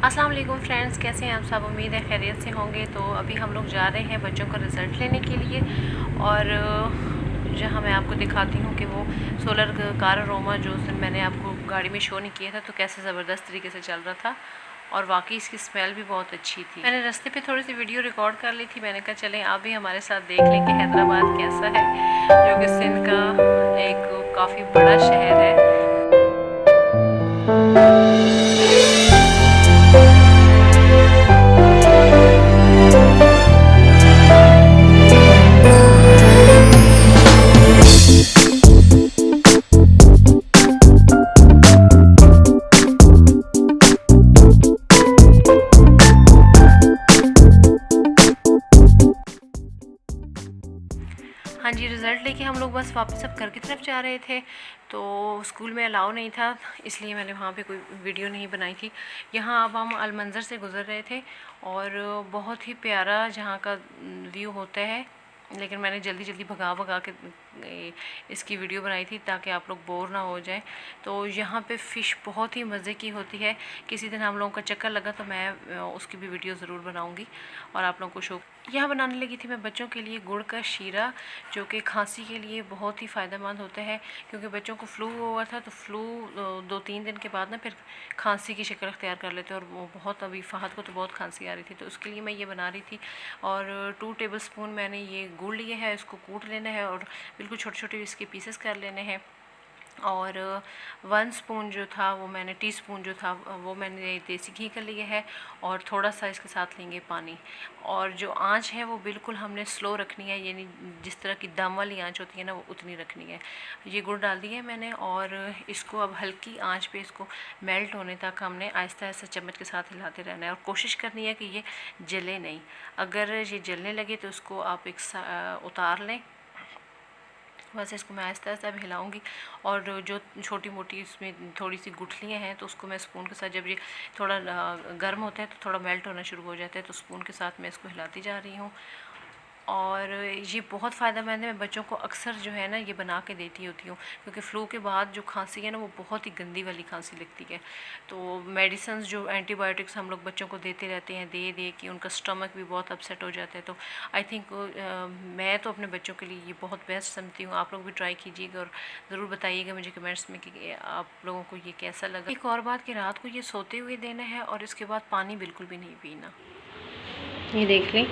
अस्सलाम वालेकुम फ्रेंड्स, कैसे हैं आप सब। उम्मीद है खैरियत से होंगे। तो अभी हम लोग जा रहे हैं बच्चों का रिज़ल्ट लेने के लिए और जहां मैं आपको दिखाती हूं कि वो सोलर कार अरोमा जो उस दिन मैंने आपको गाड़ी में शो नहीं किया था तो कैसे ज़बरदस्त तरीके से चल रहा था और वाकई इसकी स्मेल भी बहुत अच्छी थी। मैंने रास्ते पे थोड़ी सी वीडियो रिकॉर्ड कर ली थी। मैंने कहा चलें आप भी हमारे साथ देख लें कि हैदराबाद कैसा है, जो कि सिंध का एक काफ़ी बड़ा शहर है। हाँ जी, रिज़ल्ट लेके हम लोग बस वापस अब घर की तरफ जा रहे थे। तो स्कूल में अलाउ नहीं था, इसलिए मैंने वहाँ पे कोई वीडियो नहीं बनाई थी। यहाँ अब हम अलमंज़र से गुज़र रहे थे और बहुत ही प्यारा जहाँ का व्यू होता है, लेकिन मैंने जल्दी जल्दी भगा भगा के इसकी वीडियो बनाई थी ताकि आप लोग बोर ना हो जाएं। तो यहाँ पे फ़िश बहुत ही मज़े की होती है। किसी दिन हम लोगों का चक्कर लगा तो मैं उसकी भी वीडियो ज़रूर बनाऊँगी और आप लोगों को शो। यहाँ बनाने लगी थी मैं बच्चों के लिए गुड़ का शीरा, जो कि खांसी के लिए बहुत ही फ़ायदेमंद होता है, क्योंकि बच्चों को फ़्लू हुआ था। तो फ़्लू 2-3 दिन के बाद ना फिर खांसी की शक्ल अख्तियार कर लेते हैं, और वो बहुत, अभी फ़हद को तो बहुत खांसी आ रही थी, तो उसके लिए मैं ये बना रही थी। और 2 टेबलस्पून मैंने ये गुड़ लिए है, इसको कूट लेना है और बिल्कुल छोटे छोटे इसके पीसेस कर लेने हैं। और 1 स्पून जो था वो मैंने, टीस्पून जो था वो मैंने देसी घी का लिया है, और थोड़ा सा इसके साथ लेंगे पानी। और जो आंच है वो बिल्कुल हमने स्लो रखनी है, यानी जिस तरह की दम वाली आंच होती है ना, वो उतनी रखनी है। ये गुड़ डाल दिया है मैंने, और इसको अब हल्की आंच पे इसको मेल्ट होने तक हमने आहिस्ता आहिस्ता चम्मच के साथ हिलाते रहना है, और कोशिश करनी है कि ये जले नहीं। अगर ये जलने लगे तो उसको आप उतार लें। बस इसको मैं आहिस्ता आहिस्ता अब हिलाऊंगी, और जो छोटी मोटी इसमें थोड़ी सी गुठलियाँ हैं तो उसको मैं स्पून के साथ, जब ये थोड़ा गर्म होता है तो थोड़ा मेल्ट होना शुरू हो जाता है, तो स्पून के साथ मैं इसको हिलाती जा रही हूँ। और ये बहुत फ़ायदेमंद है। मैं बच्चों को अक्सर जो है ना ये बना के देती होती हूँ, क्योंकि फ़्लू के बाद जो खांसी है ना वो बहुत ही गंदी वाली खांसी लगती है। तो मेडिसिन जो एंटीबायोटिक्स हम लोग बच्चों को देते रहते हैं, दे दे कि उनका स्टमक भी बहुत अपसेट हो जाता है। तो आई थिंक मैं तो अपने बच्चों के लिए ये बहुत बेस्ट समझती हूँ। आप लोग भी ट्राई कीजिएगा और ज़रूर बताइएगा मुझे कमेंट्स में कि आप लोगों को ये कैसा लगा। एक और बात कि रात को ये सोते हुए देना है, और इसके बाद पानी बिल्कुल भी नहीं पीना। ये देख लें,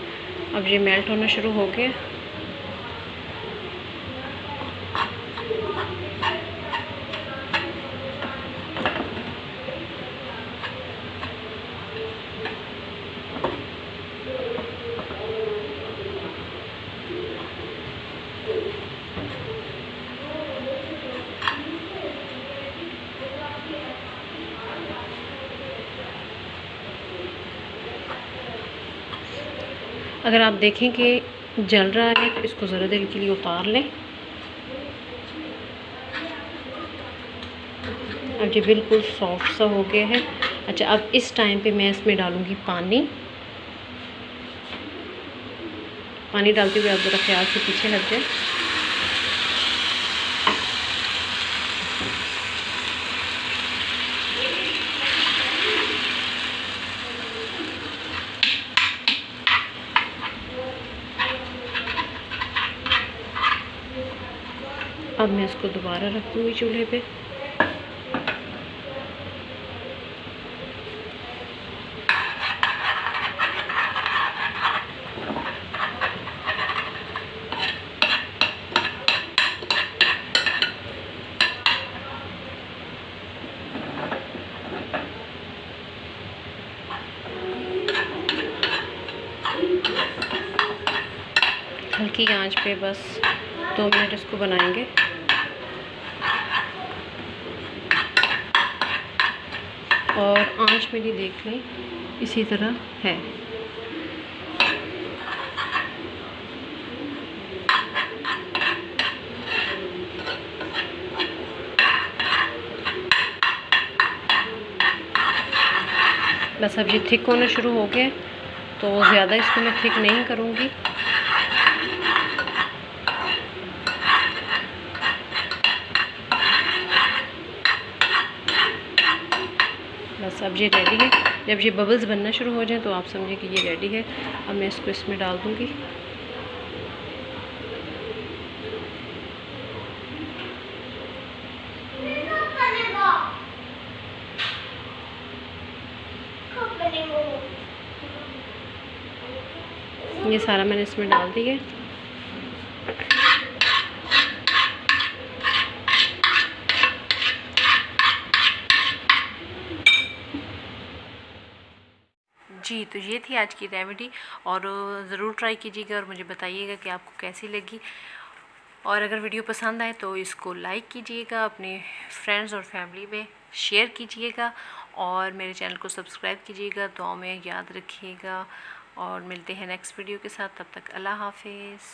अब ये मेल्ट होना शुरू हो गया। अगर आप देखें कि जल रहा है तो इसको ज़रा देर के लिए उतार लें। अब ये बिल्कुल सॉफ्ट सा हो गया है। अच्छा, अब इस टाइम पे मैं इसमें डालूँगी पानी। पानी डालते हुए आप ज़रा ख्याल से पीछे हट जाए। अब मैं इसको दोबारा रख दूँगी चूल्हे पे। हल्की आंच पे बस 2 मिनट इसको बनाएंगे। और आंच मेरी देख लें इसी तरह है। बस अब ये थिक होना शुरू हो गया, तो ज़्यादा इसको मैं थिक नहीं करूँगी। बस अब ये रेडी है। जब ये बबल्स बनना शुरू हो जाए तो आप समझें कि ये रेडी है। अब मैं इसको इसमें डाल दूँगी। ये सारा मैंने इसमें डाल दिया। जी, तो ये थी आज की रेमेडी और ज़रूर ट्राई कीजिएगा और मुझे बताइएगा कि आपको कैसी लगी। और अगर वीडियो पसंद आए तो इसको लाइक कीजिएगा, अपने फ्रेंड्स और फैमिली में शेयर कीजिएगा और मेरे चैनल को सब्सक्राइब कीजिएगा। दुआओं में याद रखिएगा और मिलते हैं नेक्स्ट वीडियो के साथ। तब तक अल्लाह हाफिज़।